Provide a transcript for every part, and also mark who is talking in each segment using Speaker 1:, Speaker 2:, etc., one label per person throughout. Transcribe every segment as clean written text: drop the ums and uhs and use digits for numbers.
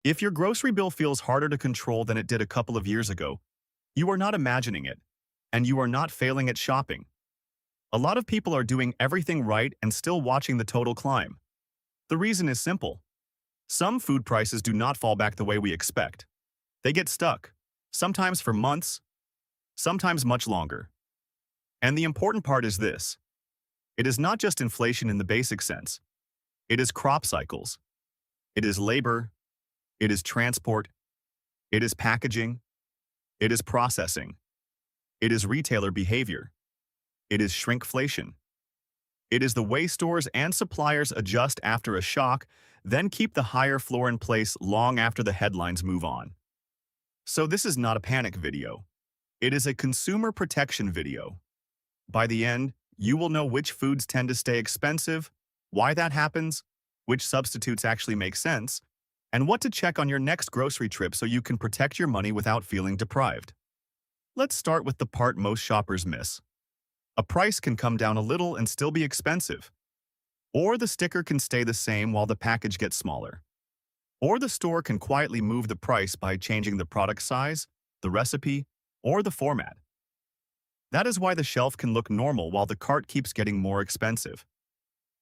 Speaker 1: If your grocery bill feels harder to control than it did a couple of years ago, you are not imagining it, and you are not failing at shopping. A lot of people are doing everything right and still watching the total climb. The reason is simple. Some food prices do not fall back the way we expect. They get stuck, sometimes for months, sometimes much longer. And the important part is this. It is not just inflation in the basic sense. It is crop cycles. It is labor. It is transport. It is packaging. It is processing. It is retailer behavior. It is shrinkflation. It is the way stores and suppliers adjust after a shock, then keep the higher floor in place long after the headlines move on. So this is not a panic video. It is a consumer protection video. By the end, you will know which foods tend to stay expensive, why that happens, which substitutes actually make sense, and what to check on your next grocery trip so you can protect your money without feeling deprived. Let's start with the part most shoppers miss. A price can come down a little and still be expensive. Or the sticker can stay the same while the package gets smaller. Or the store can quietly move the price by changing the product size, the recipe, or the format. That is why the shelf can look normal while the cart keeps getting more expensive.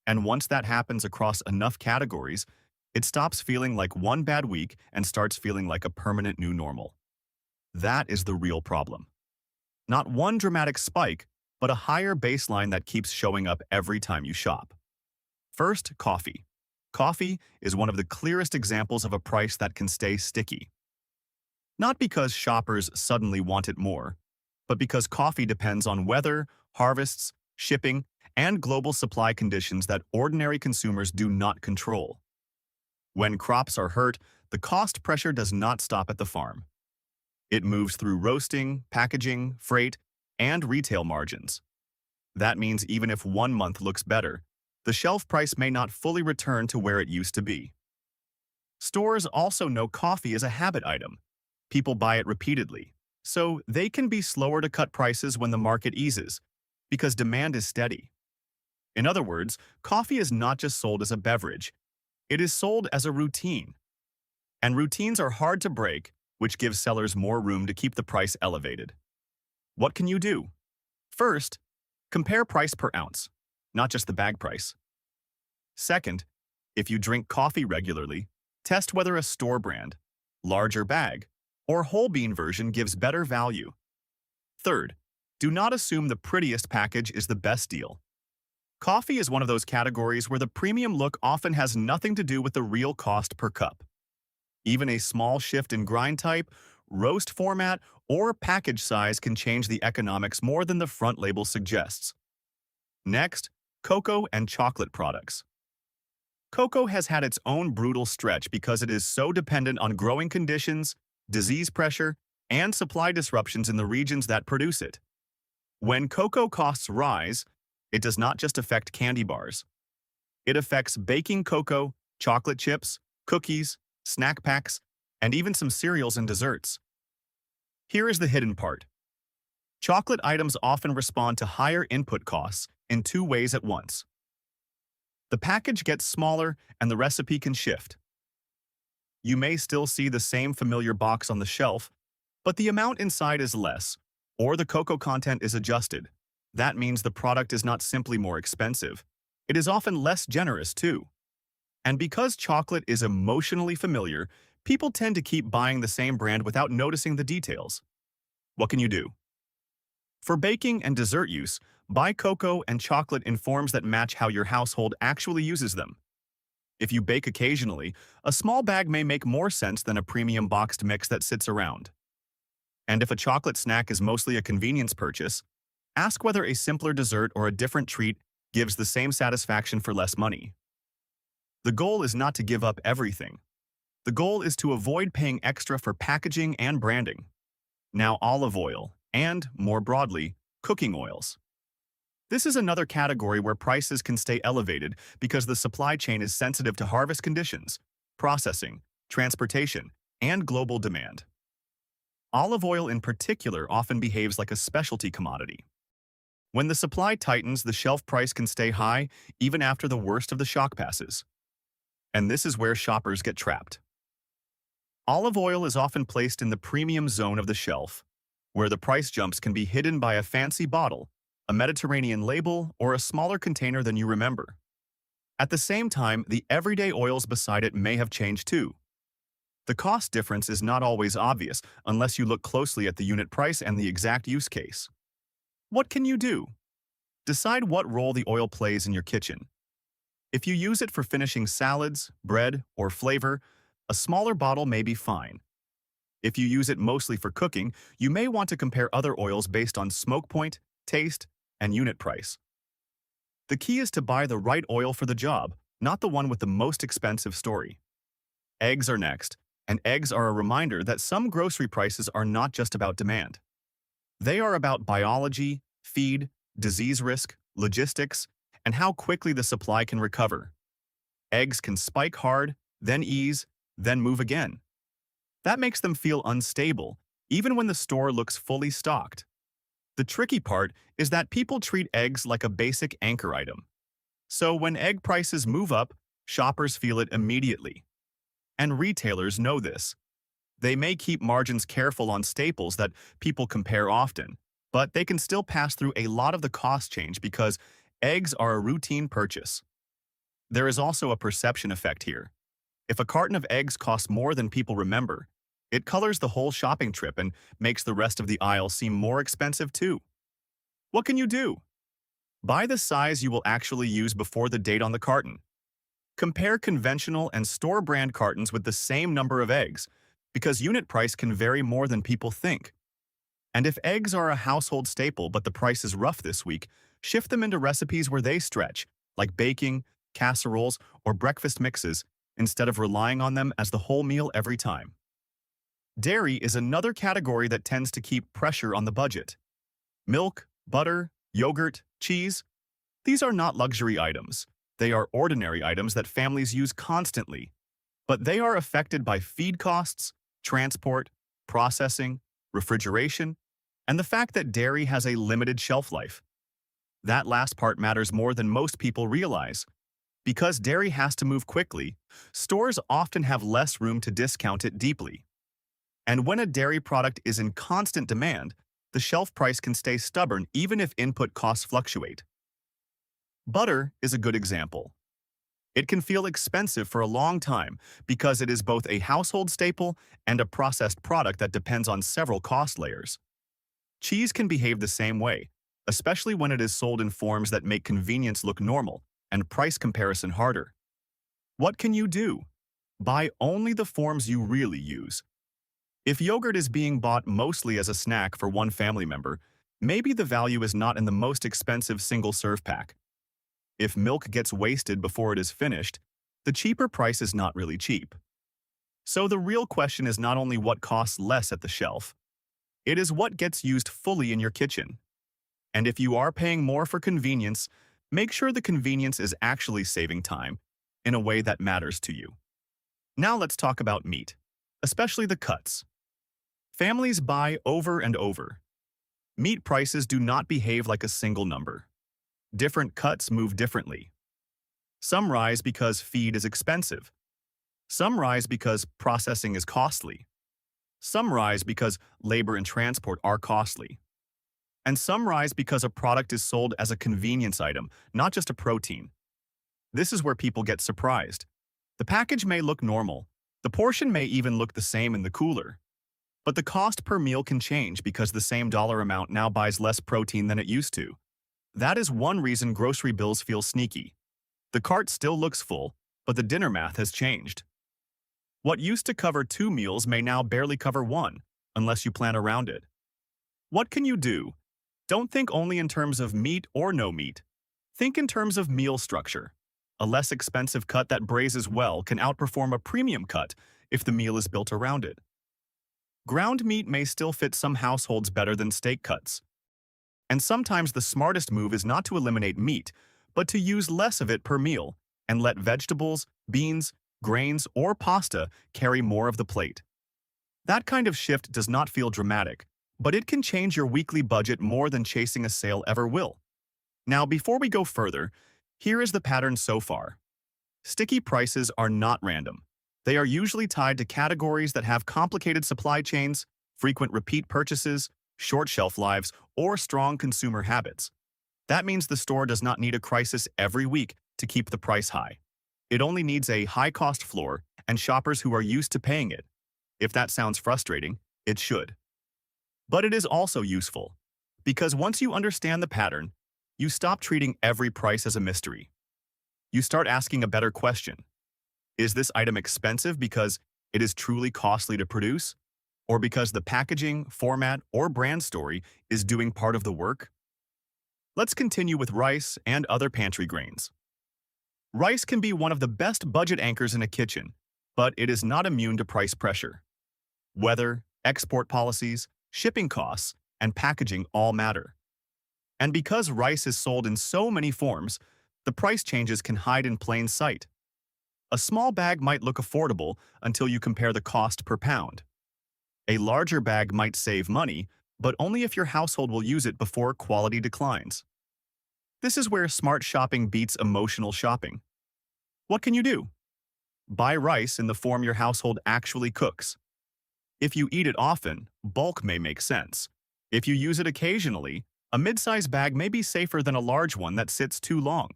Speaker 1: And once that happens across enough categories, it stops feeling like one bad week and starts feeling like a permanent new normal. That is the real problem. Not one dramatic spike, but a higher baseline that keeps showing up every time you shop. First, coffee. Coffee is one of the clearest examples of a price that can stay sticky. Not because shoppers suddenly want it more, but because coffee depends on weather, harvests, shipping, and global supply conditions that ordinary consumers do not control. When crops are hurt, the cost pressure does not stop at the farm. It moves through roasting, packaging, freight, and retail margins. That means even if one month looks better, the shelf price may not fully return to where it used to be. Stores also know coffee is a habit item. People buy it repeatedly, so they can be slower to cut prices when the market eases, because demand is steady. In other words, coffee is not just sold as a beverage, it is sold as a routine. And routines are hard to break, which gives sellers more room to keep the price elevated. What can you do? First, compare price per ounce, not just the bag price. Second, if you drink coffee regularly, test whether a store brand, larger bag, or whole bean version gives better value. Third, do not assume the prettiest package is the best deal. Coffee is one of those categories where the premium look often has nothing to do with the real cost per cup. Even a small shift in grind type, roast format, or package size can change the economics more than the front label suggests. Next, cocoa and chocolate products. Cocoa has had its own brutal stretch because it is so dependent on growing conditions, disease pressure, and supply disruptions in the regions that produce it. When cocoa costs rise, it does not just affect candy bars. It affects baking cocoa, chocolate chips, cookies, snack packs, and even some cereals and desserts. Here is the hidden part. Chocolate items often respond to higher input costs in two ways at once. The package gets smaller and the recipe can shift. You may still see the same familiar box on the shelf, but the amount inside is less, or the cocoa content is adjusted. That means the product is not simply more expensive. It is often less generous too. And because chocolate is emotionally familiar, people tend to keep buying the same brand without noticing the details. What can you do? For baking and dessert use, buy cocoa and chocolate in forms that match how your household actually uses them. If you bake occasionally, a small bag may make more sense than a premium boxed mix that sits around. And if a chocolate snack is mostly a convenience purchase, ask whether a simpler dessert or a different treat gives the same satisfaction for less money. The goal is not to give up everything. The goal is to avoid paying extra for packaging and branding. Now olive oil, and, more broadly, cooking oils. This is another category where prices can stay elevated because the supply chain is sensitive to harvest conditions, processing, transportation, and global demand. Olive oil in particular often behaves like a specialty commodity. When the supply tightens, the shelf price can stay high even after the worst of the shock passes. And this is where shoppers get trapped. Olive oil is often placed in the premium zone of the shelf, where the price jumps can be hidden by a fancy bottle, a Mediterranean label, or a smaller container than you remember. At the same time, the everyday oils beside it may have changed too. The cost difference is not always obvious unless you look closely at the unit price and the exact use case. What can you do? Decide what role the oil plays in your kitchen. If you use it for finishing salads, bread, or flavor, a smaller bottle may be fine. If you use it mostly for cooking, you may want to compare other oils based on smoke point, taste, and unit price. The key is to buy the right oil for the job, not the one with the most expensive story. Eggs are next, and eggs are a reminder that some grocery prices are not just about demand. They are about biology, feed, disease risk, logistics, and how quickly the supply can recover. Eggs can spike hard, then ease, then move again. That makes them feel unstable, even when the store looks fully stocked. The tricky part is that people treat eggs like a basic anchor item. So when egg prices move up, shoppers feel it immediately. And retailers know this. They may keep margins careful on staples that people compare often, but they can still pass through a lot of the cost change because eggs are a routine purchase. There is also a perception effect here. If a carton of eggs costs more than people remember, it colors the whole shopping trip and makes the rest of the aisle seem more expensive too. What can you do? Buy the size you will actually use before the date on the carton. Compare conventional and store-brand cartons with the same number of eggs, because unit price can vary more than people think. And if eggs are a household staple but the price is rough this week, shift them into recipes where they stretch, like baking, casseroles, or breakfast mixes, instead of relying on them as the whole meal every time. Dairy is another category that tends to keep pressure on the budget. Milk, butter, yogurt, cheese. These are not luxury items. They are ordinary items that families use constantly. But they are affected by feed costs, transport, processing, refrigeration, and the fact that dairy has a limited shelf life. That last part matters more than most people realize. Because dairy has to move quickly, stores often have less room to discount it deeply. And when a dairy product is in constant demand, the shelf price can stay stubborn even if input costs fluctuate. Butter is a good example. It can feel expensive for a long time because it is both a household staple and a processed product that depends on several cost layers. Cheese can behave the same way, especially when it is sold in forms that make convenience look normal and price comparison harder. What can you do? Buy only the forms you really use. If yogurt is being bought mostly as a snack for one family member, maybe the value is not in the most expensive single-serve pack. If milk gets wasted before it is finished, the cheaper price is not really cheap. So the real question is not only what costs less at the shelf, it is what gets used fully in your kitchen. And if you are paying more for convenience, make sure the convenience is actually saving time in a way that matters to you. Now let's talk about meat, especially the cuts. Families buy over and over. Meat prices do not behave like a single number. Different cuts move differently. Some rise because feed is expensive. Some rise because processing is costly. Some rise because labor and transport are costly. And some rise because a product is sold as a convenience item, not just a protein. This is where people get surprised. The package may look normal. The portion may even look the same in the cooler. But the cost per meal can change because the same dollar amount now buys less protein than it used to. That is one reason grocery bills feel sneaky. The cart still looks full, but the dinner math has changed. What used to cover 2 meals may now barely cover 1, unless you plan around it. What can you do? Don't think only in terms of meat or no meat. Think in terms of meal structure. A less expensive cut that braises well can outperform a premium cut if the meal is built around it. Ground meat may still fit some households better than steak cuts. And sometimes the smartest move is not to eliminate meat, but to use less of it per meal and let vegetables, beans, grains, or pasta carry more of the plate. That kind of shift does not feel dramatic, but it can change your weekly budget more than chasing a sale ever will. Now, before we go further, here is the pattern so far. Sticky prices are not random. They are usually tied to categories that have complicated supply chains, frequent repeat purchases, short shelf lives, or strong consumer habits. That means the store does not need a crisis every week to keep the price high. It only needs a high-cost floor and shoppers who are used to paying it. If that sounds frustrating, it should. But it is also useful, because once you understand the pattern, you stop treating every price as a mystery. You start asking a better question. Is this item expensive because it is truly costly to produce? Or because the packaging, format, or brand story is doing part of the work? Let's continue with rice and other pantry grains. Rice can be one of the best budget anchors in a kitchen, but it is not immune to price pressure. Weather, export policies, shipping costs, and packaging all matter. And because rice is sold in so many forms, the price changes can hide in plain sight. A small bag might look affordable until you compare the cost per pound. A larger bag might save money, but only if your household will use it before quality declines. This is where smart shopping beats emotional shopping. What can you do? Buy rice in the form your household actually cooks. If you eat it often, bulk may make sense. If you use it occasionally, a mid-size bag may be safer than a large one that sits too long.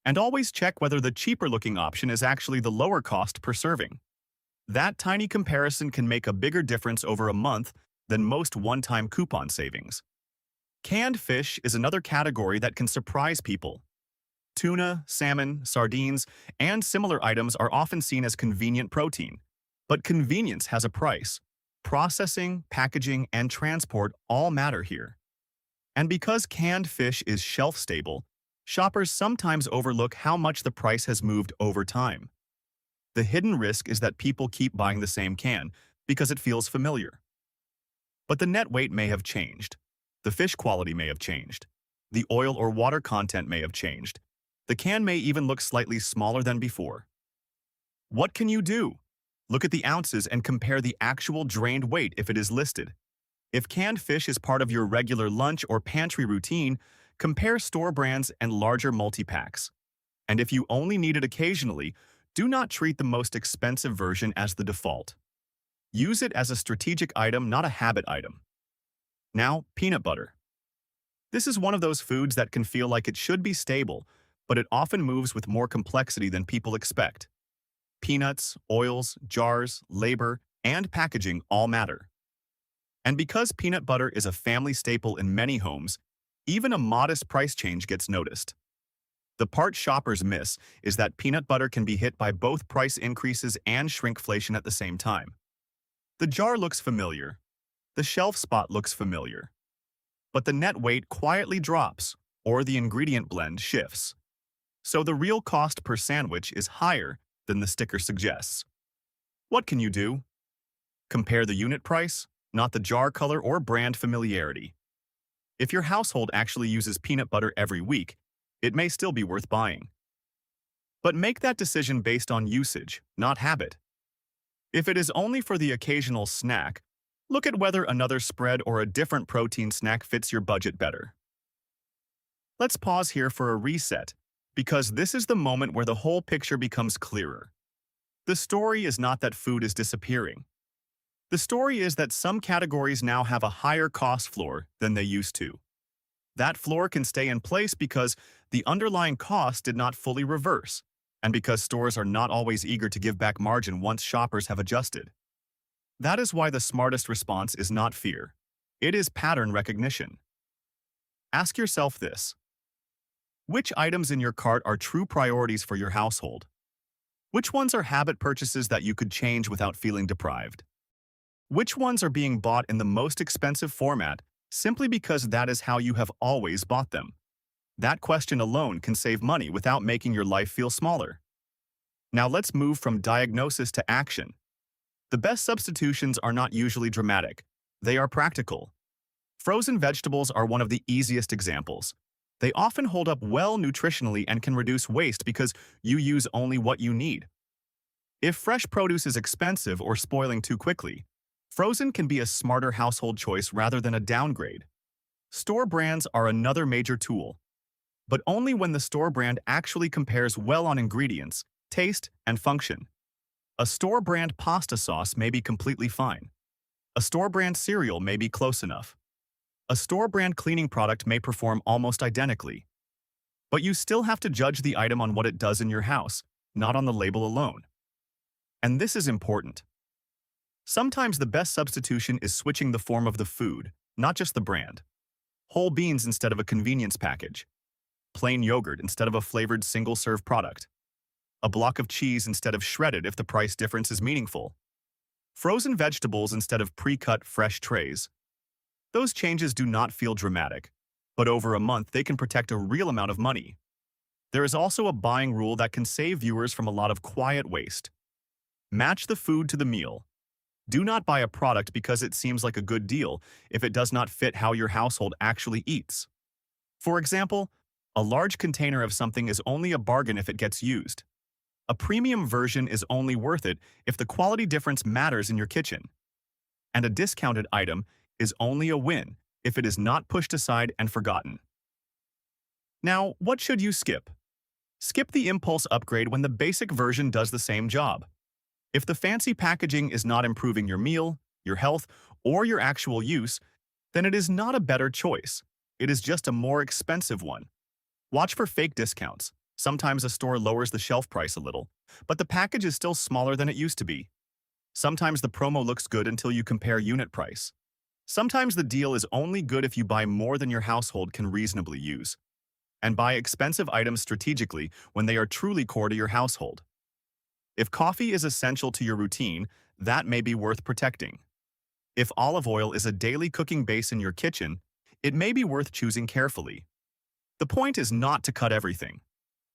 Speaker 1: And always check whether the cheaper-looking option is actually the lower cost per serving. That tiny comparison can make a bigger difference over a month than most one-time coupon savings. Canned fish is another category that can surprise people. Tuna, salmon, sardines, and similar items are often seen as convenient protein. But convenience has a price. Processing, packaging, and transport all matter here. And because canned fish is shelf-stable, shoppers sometimes overlook how much the price has moved over time. The hidden risk is that people keep buying the same can because it feels familiar. But the net weight may have changed. The fish quality may have changed. The oil or water content may have changed. The can may even look slightly smaller than before. What can you do? Look at the ounces and compare the actual drained weight if it is listed. If canned fish is part of your regular lunch or pantry routine, compare store brands and larger multi-packs. And if you only need it occasionally, do not treat the most expensive version as the default. Use it as a strategic item, not a habit item. Now, peanut butter. This is one of those foods that can feel like it should be stable, but it often moves with more complexity than people expect. Peanuts, oils, jars, labor, and packaging all matter. And because peanut butter is a family staple in many homes, even a modest price change gets noticed. The part shoppers miss is that peanut butter can be hit by both price increases and shrinkflation at the same time. The jar looks familiar. The shelf spot looks familiar. But the net weight quietly drops, or the ingredient blend shifts. So the real cost per sandwich is higher than the sticker suggests. What can you do? Compare the unit price, not the jar color or brand familiarity. If your household actually uses peanut butter every week, it may still be worth buying. But make that decision based on usage, not habit. If it is only for the occasional snack, look at whether another spread or a different protein snack fits your budget better. Let's pause here for a reset, because this is the moment where the whole picture becomes clearer. The story is not that food is disappearing. The story is that some categories now have a higher cost floor than they used to. That floor can stay in place because the underlying cost did not fully reverse, and because stores are not always eager to give back margin once shoppers have adjusted. That is why the smartest response is not fear. It is pattern recognition. Ask yourself this. Which items in your cart are true priorities for your household? Which ones are habit purchases that you could change without feeling deprived? Which ones are being bought in the most expensive format simply because that is how you have always bought them? That question alone can save money without making your life feel smaller. Now let's move from diagnosis to action. The best substitutions are not usually dramatic. They are practical. Frozen vegetables are one of the easiest examples. They often hold up well nutritionally and can reduce waste because you use only what you need. If fresh produce is expensive or spoiling too quickly, frozen can be a smarter household choice rather than a downgrade. Store brands are another major tool, but only when the store brand actually compares well on ingredients, taste, and function. A store brand pasta sauce may be completely fine. A store brand cereal may be close enough. A store brand cleaning product may perform almost identically. But you still have to judge the item on what it does in your house, not on the label alone. And this is important. Sometimes the best substitution is switching the form of the food, not just the brand. Whole beans instead of a convenience package. Plain yogurt instead of a flavored single-serve product. A block of cheese instead of shredded if the price difference is meaningful. Frozen vegetables instead of pre-cut fresh trays. Those changes do not feel dramatic, but over a month they can protect a real amount of money. There is also a buying rule that can save viewers from a lot of quiet waste. Match the food to the meal. Do not buy a product because it seems like a good deal if it does not fit how your household actually eats. For example, a large container of something is only a bargain if it gets used. A premium version is only worth it if the quality difference matters in your kitchen. And a discounted item is only a win if it is not pushed aside and forgotten. Now, what should you skip? Skip the impulse upgrade when the basic version does the same job. If the fancy packaging is not improving your meal, your health, or your actual use, then it is not a better choice. It is just a more expensive one. Watch for fake discounts. Sometimes a store lowers the shelf price a little, but the package is still smaller than it used to be. Sometimes the promo looks good until you compare unit price. Sometimes the deal is only good if you buy more than your household can reasonably use. And buy expensive items strategically when they are truly core to your household. If coffee is essential to your routine, that may be worth protecting. If olive oil is a daily cooking base in your kitchen, it may be worth choosing carefully. The point is not to cut everything.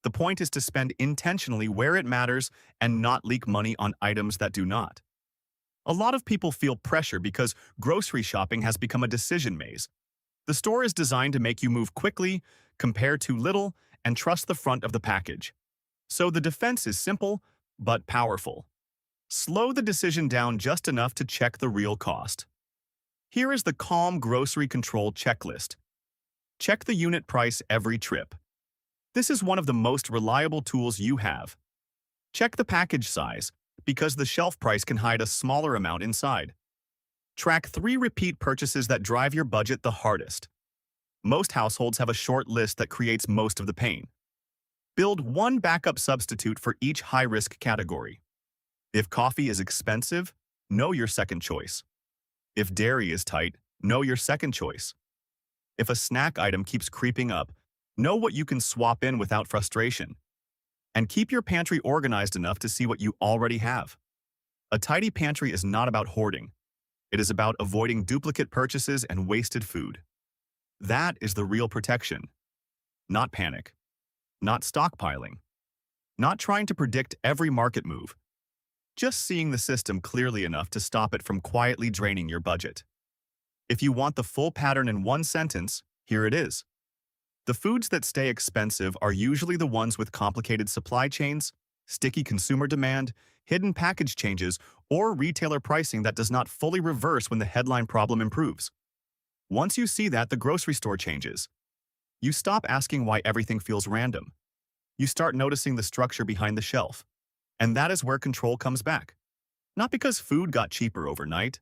Speaker 1: The point is to spend intentionally where it matters and not leak money on items that do not. A lot of people feel pressure because grocery shopping has become a decision maze. The store is designed to make you move quickly, compare too little, and trust the front of the package. So the defense is simple, but powerful. Slow the decision down just enough to check the real cost. Here is the calm grocery control checklist. Check the unit price every trip. This is one of the most reliable tools you have. Check the package size, because the shelf price can hide a smaller amount inside. Track 3 repeat purchases that drive your budget the hardest. Most households have a short list that creates most of the pain. Build one backup substitute for each high-risk category. If coffee is expensive, know your second choice. If dairy is tight, know your second choice. If a snack item keeps creeping up, know what you can swap in without frustration. And keep your pantry organized enough to see what you already have. A tidy pantry is not about hoarding. It is about avoiding duplicate purchases and wasted food. That is the real protection. Not panic. Not stockpiling. Not trying to predict every market move. Just seeing the system clearly enough to stop it from quietly draining your budget. If you want the full pattern in one sentence, here it is. The foods that stay expensive are usually the ones with complicated supply chains, sticky consumer demand, hidden package changes, or retailer pricing that does not fully reverse when the headline problem improves. Once you see that, the grocery store changes. You stop asking why everything feels random. You start noticing the structure behind the shelf. And that is where control comes back. Not because food got cheaper overnight,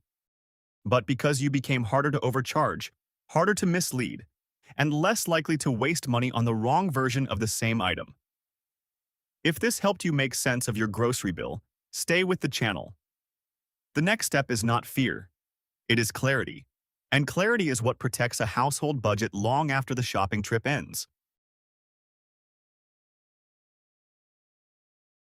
Speaker 1: but because you became harder to overcharge, harder to mislead, and less likely to waste money on the wrong version of the same item. If this helped you make sense of your grocery bill, stay with the channel. The next step is not fear. It is clarity. And clarity is what protects a household budget long after the shopping trip ends.